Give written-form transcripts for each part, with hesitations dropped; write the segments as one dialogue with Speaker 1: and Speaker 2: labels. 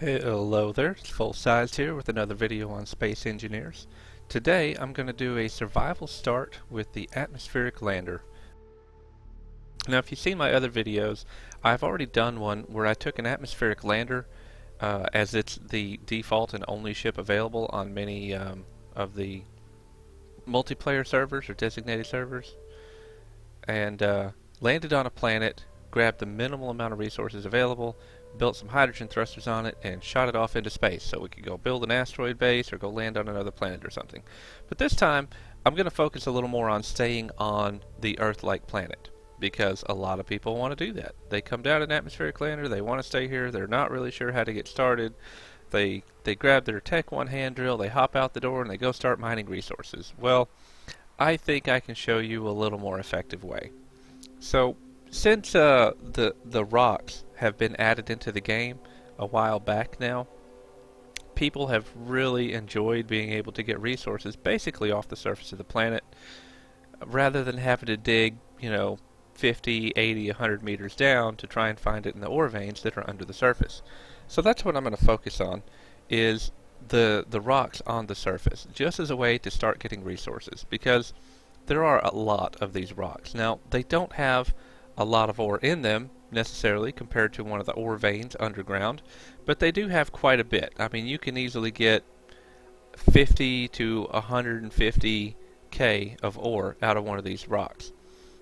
Speaker 1: Hello there, it's Full Size here with another video on space engineers. Today I'm going to do a survival start with the atmospheric lander. Now if you've seen my other videos, I've already done one where I took an atmospheric lander as it's the default and only ship available on many of the multiplayer servers or designated servers, and landed on a planet, grabbed the minimal amount of resources available, built some hydrogen thrusters on it, and shot it off into space so we could go build an asteroid base or go land on another planet or something. But this time, I'm going to focus a little more on staying on the Earth-like planet, because a lot of people want to do that. They come down an atmospheric lander, they want to stay here, they're not really sure how to get started. They grab their Tech 1 hand drill, they hop out the door, and they go start mining resources. Well, I think I can show you a little more effective way. So, since the rocks have been added into the game a while back now, people have really enjoyed being able to get resources basically off the surface of the planet rather than having to dig, 50, 80, 100 meters down to try and find it in the ore veins that are under the surface. So that's what I'm going to focus on, is the rocks on the surface, just as a way to start getting resources, because there are a lot of these rocks. Now, they don't have a lot of ore in them necessarily compared to one of the ore veins underground, but they do have quite a bit. I mean, you can easily get 50 to 150k of ore out of one of these rocks.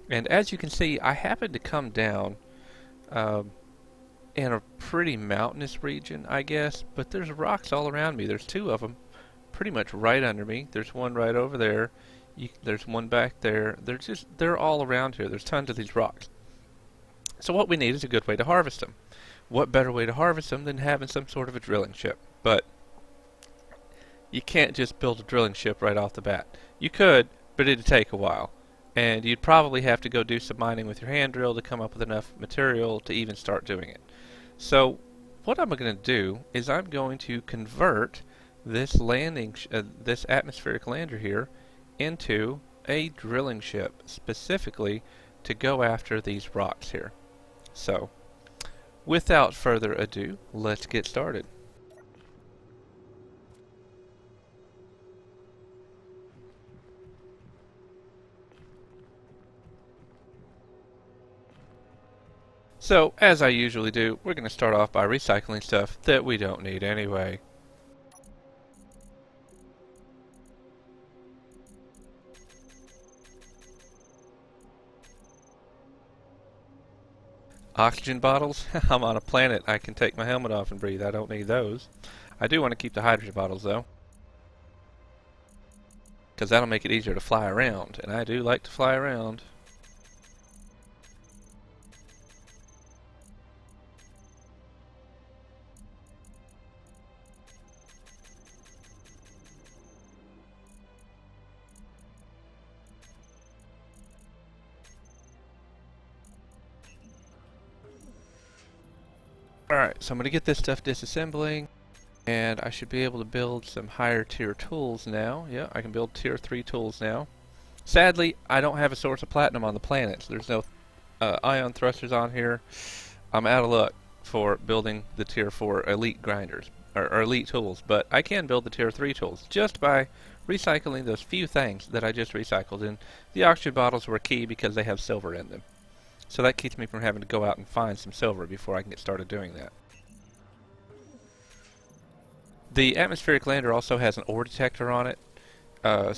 Speaker 1: And as you can see, I happen to come down in a pretty mountainous region, I guess, but there's rocks all around me. There's two of them pretty much right under me. There's one right over there. There's one back there. They're all around here. There's tons of these rocks. So what we need is a good way to harvest them. What better way to harvest them than having some sort of a drilling ship? But you can't just build a drilling ship right off the bat. You could, but it'd take a while. And you'd probably have to go do some mining with your hand drill to come up with enough material to even start doing it. So what I'm going to do is I'm going to convert this this atmospheric lander here into a drilling ship, specifically to go after these rocks here. So, without further ado, let's get started. So, as I usually do, we're going to start off by recycling stuff that we don't need anyway. Oxygen bottles? I'm on a planet. I can take my helmet off and breathe. I don't need those. I do want to keep the hydrogen bottles though, because that'll make it easier to fly around, and I do like to fly around. Alright, so I'm going to get this stuff disassembling, and I should be able to build some higher tier tools now. Yeah, I can build tier 3 tools now. Sadly, I don't have a source of platinum on the planet. So there's no ion thrusters on here. I'm out of luck for building the tier 4 elite grinders, or elite tools, but I can build the tier 3 tools just by recycling those few things that I just recycled, and the oxygen bottles were key because they have silver in them. So that keeps me from having to go out and find some silver before I can get started doing that. The atmospheric lander also has an ore detector on it,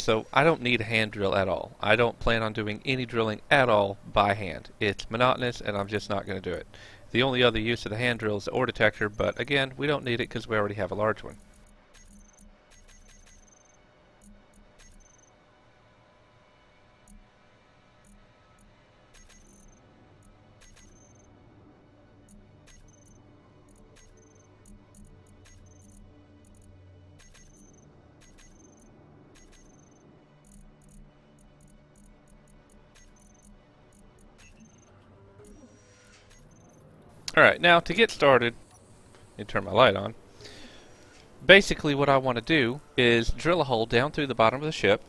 Speaker 1: so I don't need a hand drill at all. I don't plan on doing any drilling at all by hand. It's monotonous and I'm just not going to do it. The only other use of the hand drill is the ore detector, but again, we don't need it because we already have a large one. Alright, now to get started, let me turn my light on. Basically what I want to do is drill a hole down through the bottom of the ship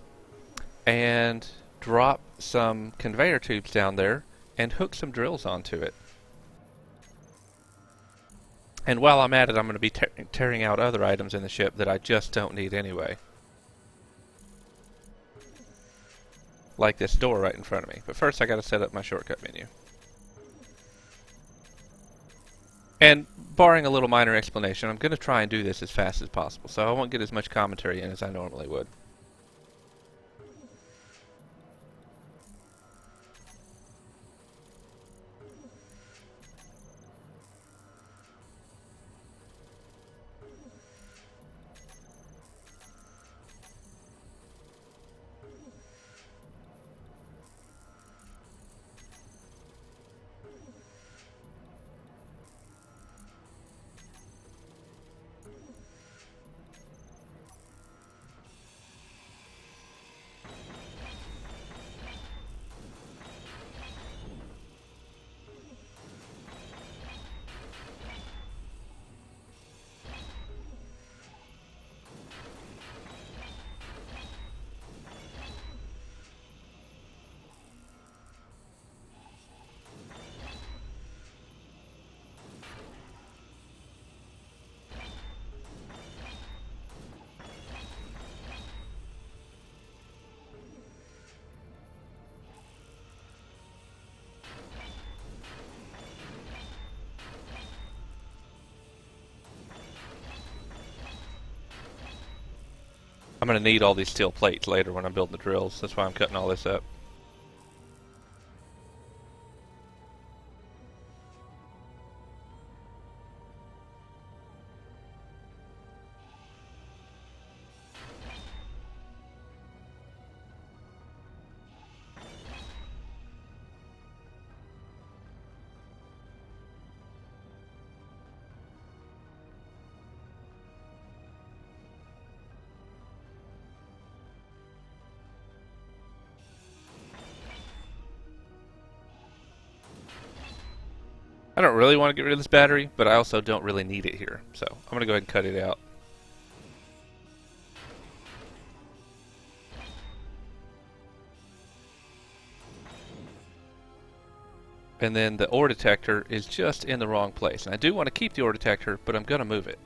Speaker 1: and drop some conveyor tubes down there and hook some drills onto it. And while I'm at it, I'm going to be tearing out other items in the ship that I just don't need anyway. Like this door right in front of me. But first I got to set up my shortcut menu. And barring a little minor explanation, I'm going to try and do this as fast as possible, so I won't get as much commentary in as I normally would. I'm going to need all these steel plates later when I'm building the drills. That's why I'm cutting all this up. I don't really want to get rid of this battery, but I also don't really need it here. So I'm going to go ahead and cut it out. And then the ore detector is just in the wrong place. And I do want to keep the ore detector, but I'm going to move it.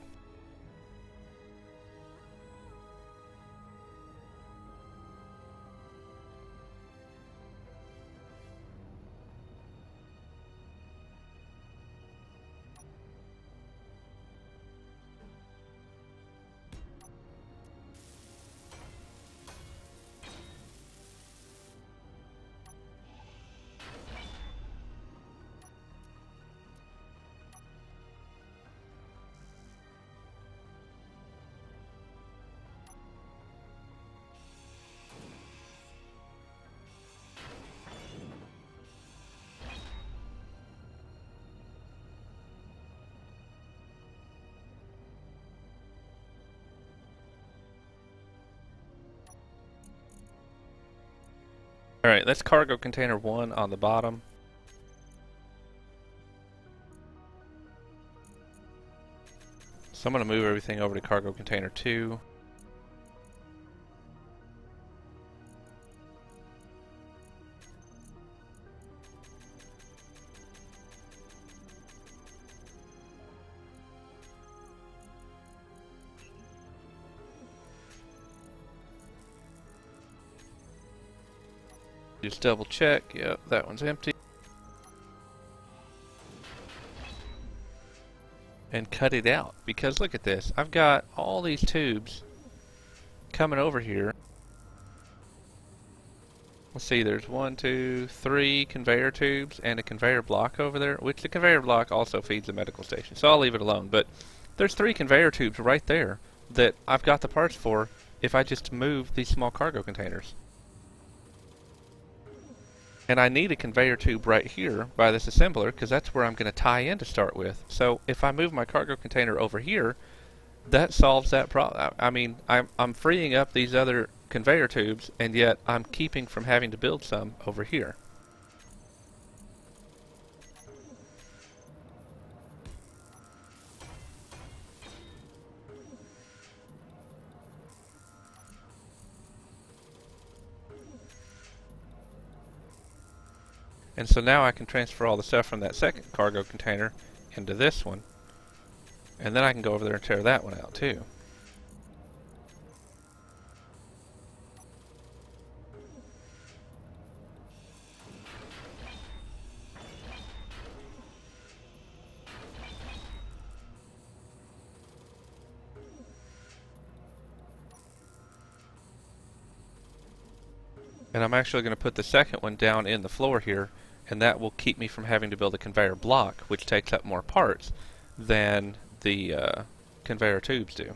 Speaker 1: Alright, that's cargo container 1 on the bottom. So I'm going to move everything over to cargo container 2. Just double check. Yep, that one's empty. And cut it out, because look at this. I've got all these tubes coming over here. Let's see, there's 1, 2, 3 conveyor tubes and a conveyor block over there, which the conveyor block also feeds the medical station, so I'll leave it alone. But there's 3 conveyor tubes right there that I've got the parts for if I just move these small cargo containers. And I need a conveyor tube right here by this assembler, because that's where I'm going to tie in to start with. So if I move my cargo container over here, that solves that problem. I mean, I'm freeing up these other conveyor tubes, and yet I'm keeping from having to build some over here. And so now I can transfer all the stuff from that second cargo container into this one. And then I can go over there and tear that one out too. And I'm actually going to put the second one down in the floor here, and that will keep me from having to build a conveyor block, which takes up more parts than the conveyor tubes do.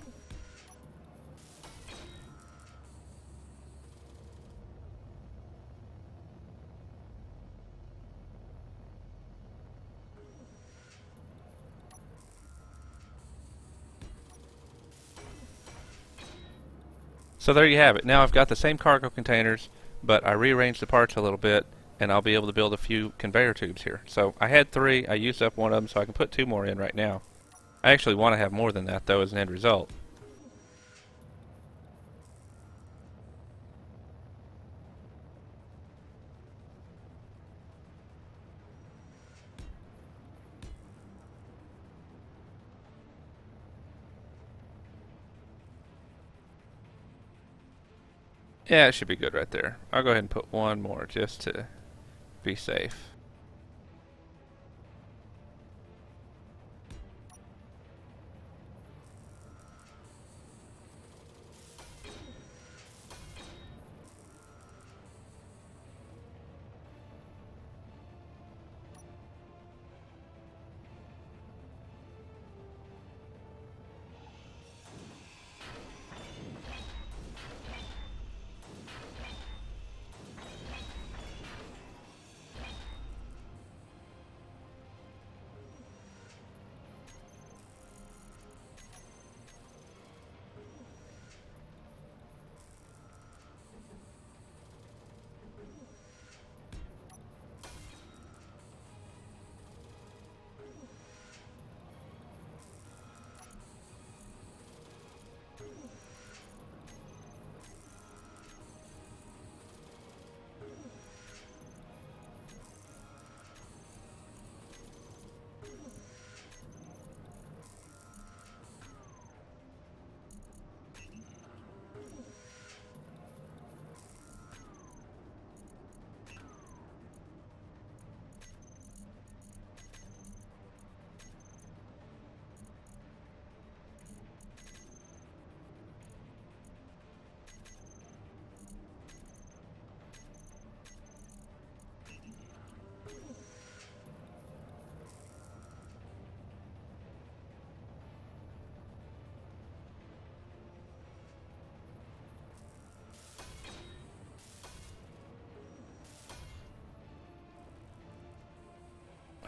Speaker 1: So there you have it. Now I've got the same cargo containers, but I rearranged the parts a little bit, and I'll be able to build a few conveyor tubes here. So I had 3, I used up one of them, so I can put 2 more in right now. I actually want to have more than that, though, as an end result. Yeah, it should be good right there. I'll go ahead and put 1 more just to be safe.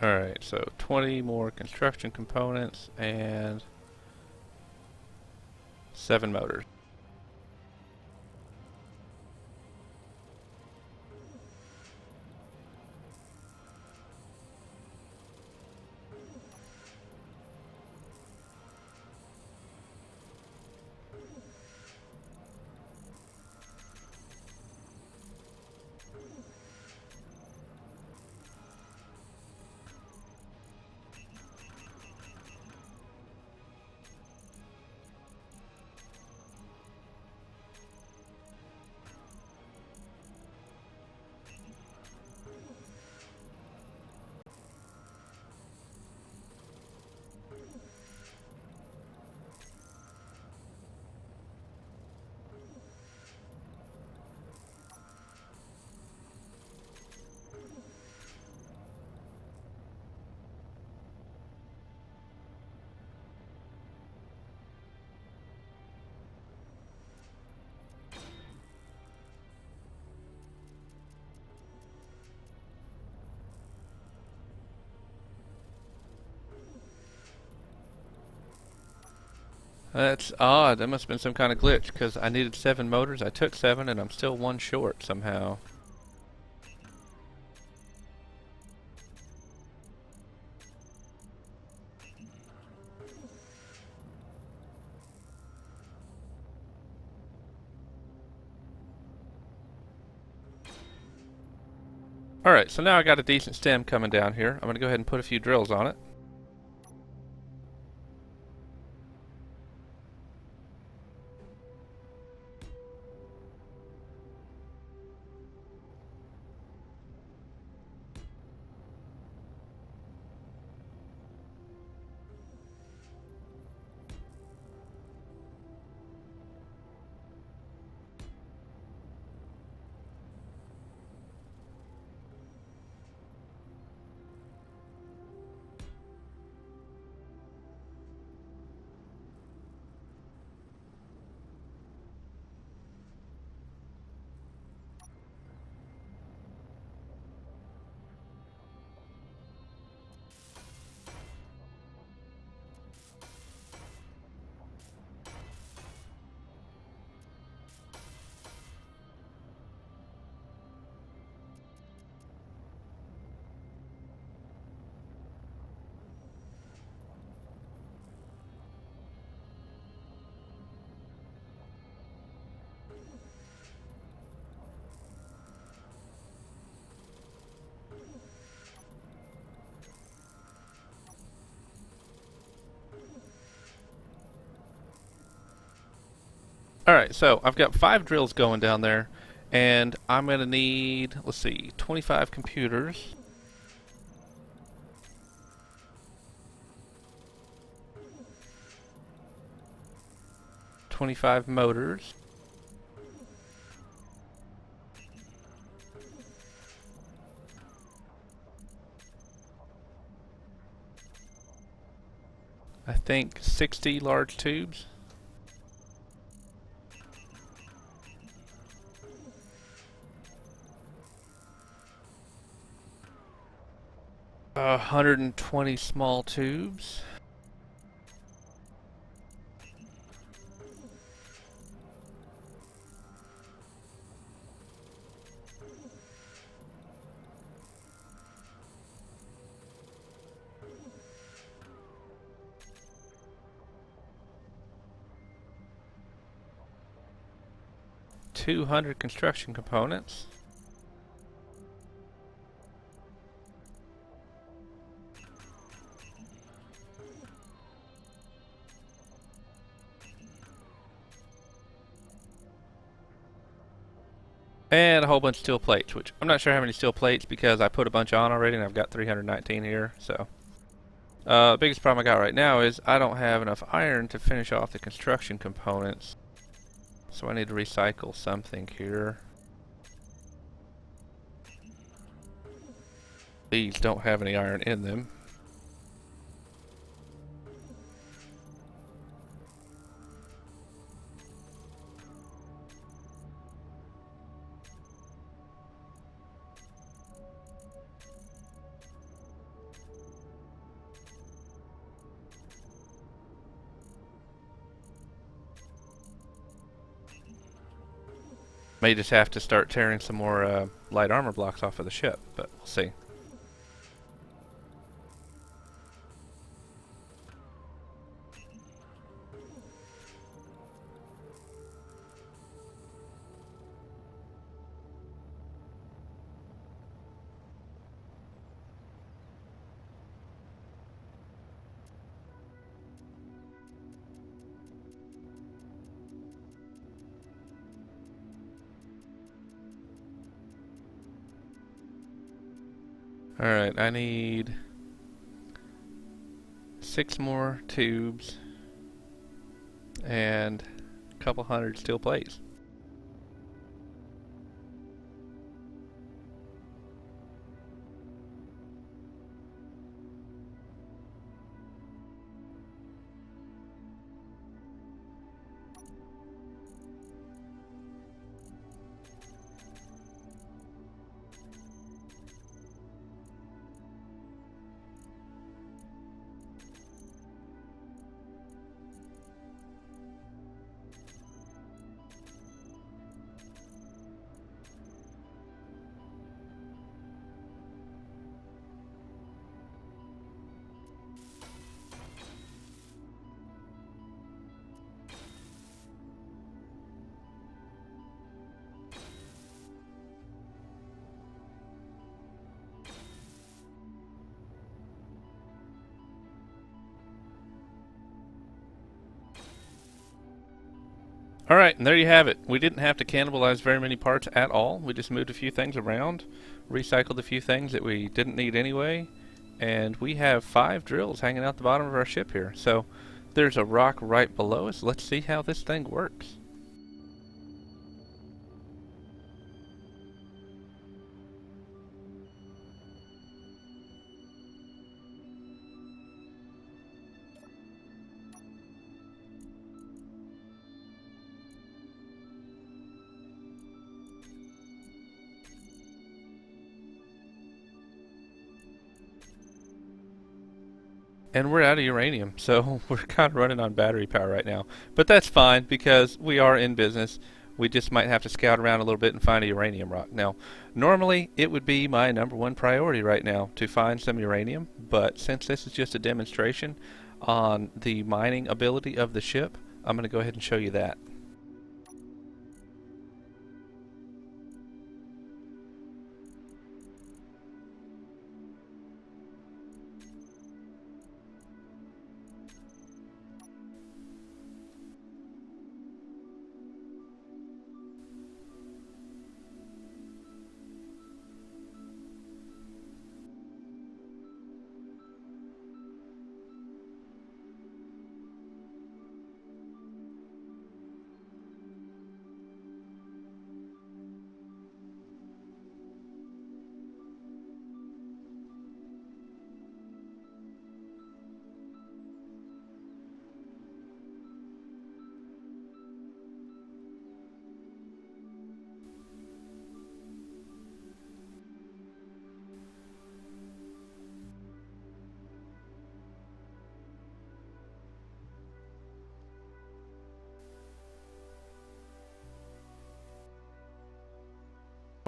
Speaker 1: Alright, so 20 more construction components and 7 motors. That's odd. That must have been some kind of glitch, because I needed 7 motors. I took 7, and I'm still 1 short somehow. Alright, so now I got a decent stem coming down here. I'm going to go ahead and put a few drills on it. Alright, so I've got 5 drills going down there, and I'm going to need, let's see, 25 computers. $25 motors. I think 60 large tubes. A 120 small tubes. $200 construction components. And a whole bunch of steel plates, which I'm not sure how many steel plates because I put a bunch on already and I've got 319 here. So, the biggest problem I got right now is I don't have enough iron to finish off the construction components. So I need to recycle something here. These don't have any iron in them. May just have to start tearing some more light armor blocks off of the ship, but we'll see. Alright, I need 6 more tubes and a couple hundred steel plates. Alright, and there you have it. We didn't have to cannibalize very many parts at all. We just moved a few things around, recycled a few things that we didn't need anyway, and we have 5 drills hanging out the bottom of our ship here. So there's a rock right below us. Let's see how this thing works. And we're out of uranium, so we're kind of running on battery power right now. But that's fine because we are in business. We just might have to scout around a little bit and find a uranium rock. Now, normally it would be my #1 priority right now to find some uranium, but since this is just a demonstration on the mining ability of the ship, I'm going to go ahead and show you that.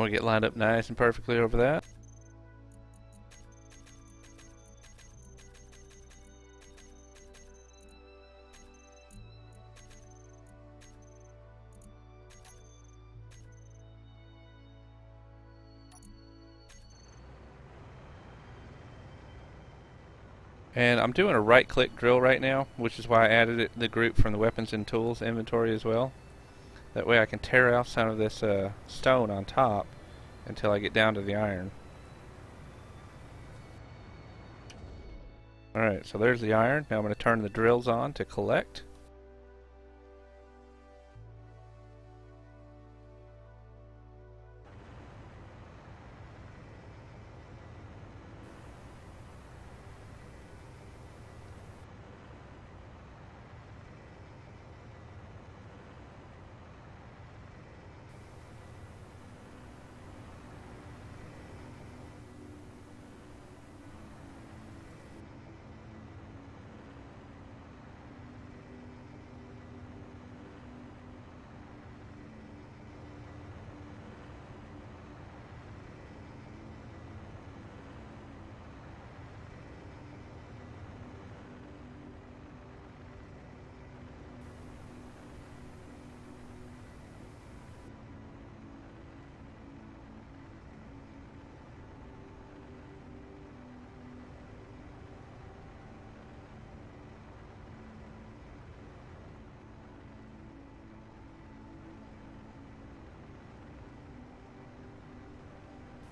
Speaker 1: We'll get lined up nice and perfectly over that. And I'm doing a right-click drill right now, which is why I added it the group from the weapons and tools inventory as well. That way I can tear off some of this stone on top until I get down to the iron. Alright, so there's the iron. Now I'm going to turn the drills on to collect.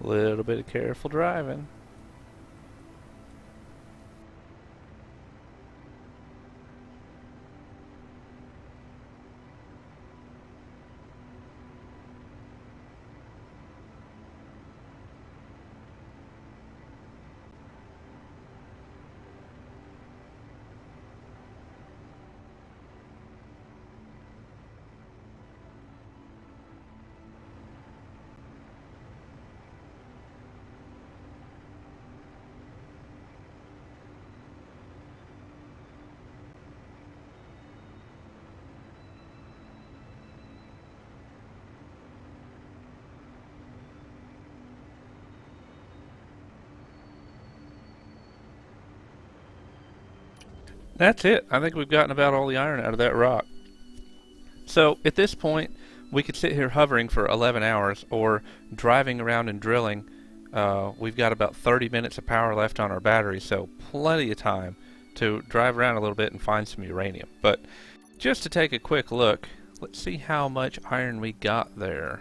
Speaker 1: A little bit of careful driving. That's it. I think we've gotten about all the iron out of that rock. So at this point, we could sit here hovering for 11 hours or driving around and drilling. We've got about 30 minutes of power left on our battery, so plenty of time to drive around a little bit and find some uranium. But just to take a quick look, let's see how much iron we got there.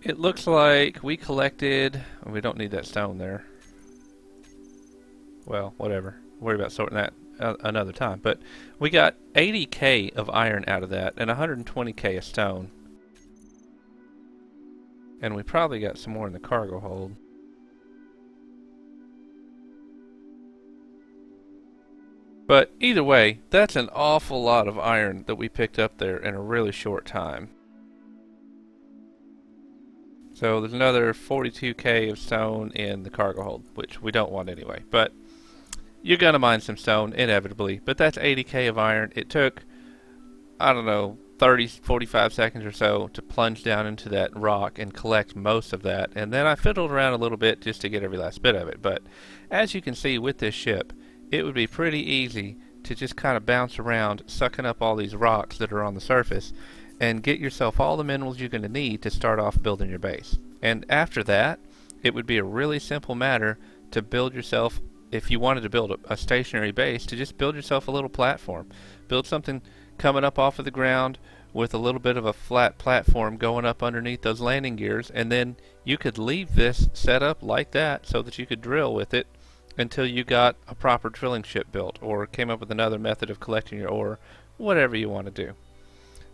Speaker 1: It looks like we collected... we don't need that stone there. Well, whatever. Worry about sorting that another time. But we got 80k of iron out of that and 120k of stone. And we probably got some more in the cargo hold. But either way, that's an awful lot of iron that we picked up there in a really short time. So there's another 42k of stone in the cargo hold, which we don't want anyway. But you're going to mine some stone, inevitably, but that's 80k of iron. It took, I don't know, 30, 45 seconds or so to plunge down into that rock and collect most of that, and then I fiddled around a little bit just to get every last bit of it. But as you can see with this ship, it would be pretty easy to just kind of bounce around, sucking up all these rocks that are on the surface, and get yourself all the minerals you're going to need to start off building your base. And after that, it would be a really simple matter to build yourself, if you wanted to build a stationary base, to just build yourself a little platform. Build something coming up off of the ground with a little bit of a flat platform going up underneath those landing gears, and then you could leave this set up like that so that you could drill with it until you got a proper drilling ship built or came up with another method of collecting your ore, whatever you want to do.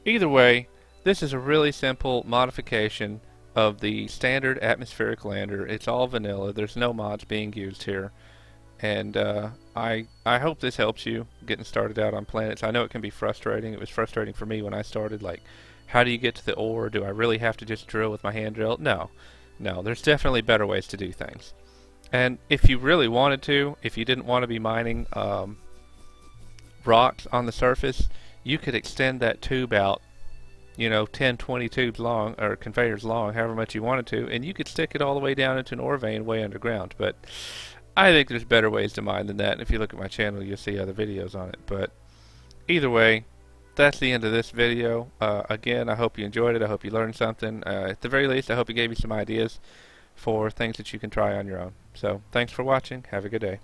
Speaker 1: Either way, this is a really simple modification of the standard atmospheric lander. It's all vanilla. There's no mods being used here. And I hope this helps you getting started out on planets. I know it can be frustrating. It was frustrating for me when I started. Like, how do you get to the ore? Do I really have to just drill with my hand drill? No. There's definitely better ways to do things. And if you really wanted to, if you didn't want to be mining rocks on the surface, you could extend that tube out you know, 10, 20 tubes long, or conveyors long, however much you wanted to, and you could stick it all the way down into an ore vein way underground. But I think there's better ways to mine than that, and if you look at my channel, you'll see other videos on it. But either way, that's the end of this video. Again, I hope you enjoyed it. I hope you learned something. At the very least, I hope it gave you some ideas for things that you can try on your own. So, thanks for watching. Have a good day.